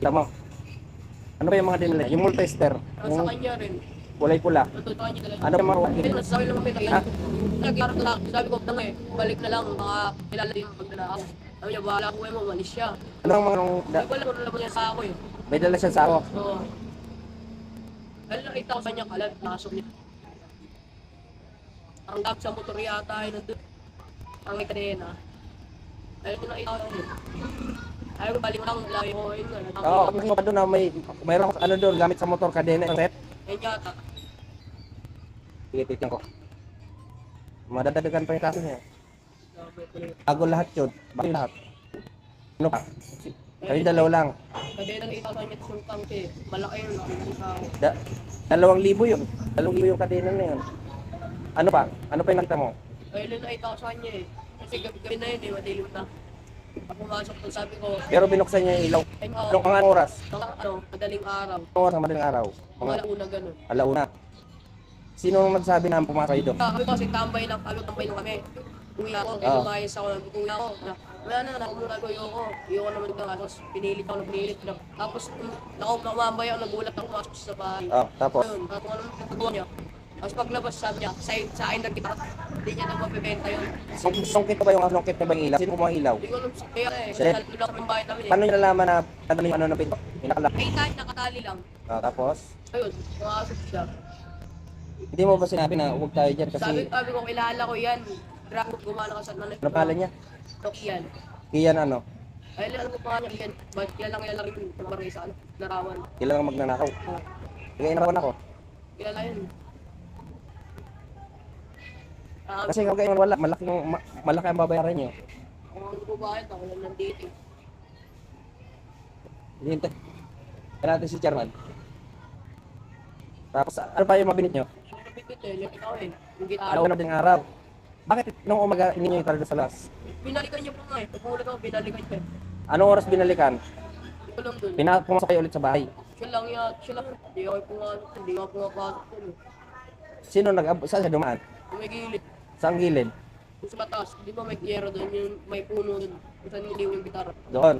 Tama. Ano ba yung mga dinala? Yung multester. Sa kanya rin. Kulay pula. Totoo niya talaga. Ano ba yung mga Ayun, nasasabi lang kami Ha? nagkaroon na sabi ko tanga balik na lang baka kilala din pag nanakaw. Sabi niya, bahala ko mo, malis siya. Ano ang mga Hindi ko alam kung naman niya sa ako eh. may dala siya sa ako? Oo. Dahil nakita ko sa kanya kalat, nakasok niya. Ang dap sa motor yata ay nandun. Ang may kadena. Dahil ko nakita ko yun. Ayaw ko balik lang, lagi ko yun. Oo, kapag mo pa doon na mayroong ano doon, gamit sa motor, kadena, isang set. Ayun yata. Sige, titignan ko. Madadagdagan pa yung kaso niya. Sabi ko yun. Bago lahat yun. Bakit lahat? Ano pa? Kami dalawa lang. Kadena nakita ko sa kanya yung tangke. Malaki yun, nakita sa ako. 2,000 yun. 2,000 yung kadena na yun. Ano pa? Ano pa yung nakita mo? Ayun yung nakita ko sa kanya eh. Kasi gabi na yun eh, madilim na. Pag pumasok ko, sabi ko, Pero binuksan niya yung ilaw. ayun Anong anong oras? madaling araw. Anong oras ang madaling araw? Mga alauna ganun. Alauna. Sino ang nagsabi na pumasok kayo doon? Sabi ko kasi tambay lang kami. Uwi ako, kaya lumayas ako, uwi ako. Wala na, nakumuna ko, ayoko naman ito. Tapos pinilit ako, pinilit. Tapos nakumambay ako, nagulat ako, pumasok sa bahay. Tapos? Ayun, tapos ano nagtutuwa niya. Tapos paglabas sabi niya, sa akin nagkita, hindi niya na mabibenta yun. Sungkit pa ba yung sungkit na bang ilaw? Sino kumuha ilaw? Hindi ko alam kaya eh, Shit. nalulok kami bahay namin eh. Paano niyo nalaman na ano yung ano na pinto? Inakalak. Ay, kahit nakatali lang. Tapos? Ayun, pumasok siya. Hindi mo ba sinabi na huwag tayo dyan kasi Sabi ko, kilala ko yan. Grabe, gumana ka sa nanay. ano pala niya? Nokian. Kiyan ano? Ay, alam ko pa nga niya, yan. Ba't kilala rin yung barangay sa ano, Narawan. Kailangan magnanakaw. Kaya inawan ako. Kilala yun. Kasi kapag kayo wala, malaki ang babayaran niyo. Kung ano po bakit, ako lang nandito eh. Hintay. Kaya natin si chairman. Tapos ano pa yung mabinit niyo? Ang kapit eh, yung ikaw eh. Yung gitara. Alauna din araw. Bakit nung umaga hindi niyo itardo sa las? Binalikan niya po nga eh. Nagulat ako, binalikan niya. Anong oras binalikan? Hindi ko lang dun. Pumasok kayo ulit sa bahay. Siya lang yan, siya lang. Hindi ako hindi ako pumapasok dun eh. Sino saan siya dumaan? Yung may gilid. Saan gilid? Yung sa mataas, di ba may gyero dun, yung may puno dun. Kung saan hindi yung gitara. Doon.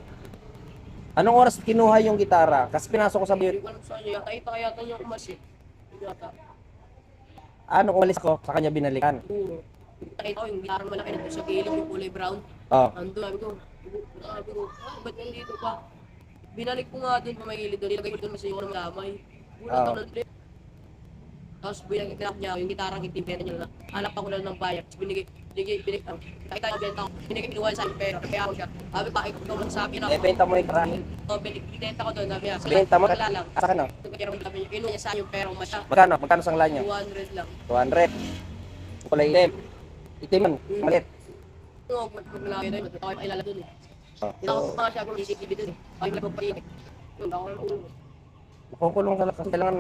Anong oras kinuha yung gitara? Kasi pinasok ko sa Hindi ko alam sa kanya, yata niya umas eh. Yata. Ano umalis ko, sa kanya binalikan. Oo. Nakita ko yung gitarang malaki nandun sa gilid, yung kulay brown. Oh. Andun, sabi ko, ba't nandito pa? Binalik ko nga dun, pamagilid doon, ilagay ko dun kasi yung damay. Gulat ako nandun. Tapos binalik niya yung gitarang itim, benta niya na. Hanap ako lang ng bayak, tapos binigay, nakita yung benta ko, binigay kinuha sa akin pera, kaya ako siya. Sabi pa, ikaw lang sa akin ako. Benta mo yung karami. Binenta ko doon, sabi niya, Benta mo? wala lang. Asa ka no? Sabi niya, kinuha niya sa akin yung pera ko masya. Magkano? Magkano sangla niyo? 200 lang. 200. Kulay itim. Itim man. Malit. Oo, maglalaki na yun, ako yung pakilala doon eh. Oh. Hindi ako pa siya kung CCTV doon eh. Ay, nagpapainik. Yun, ako ng ulo. Makukulong ka lang kasi kailangan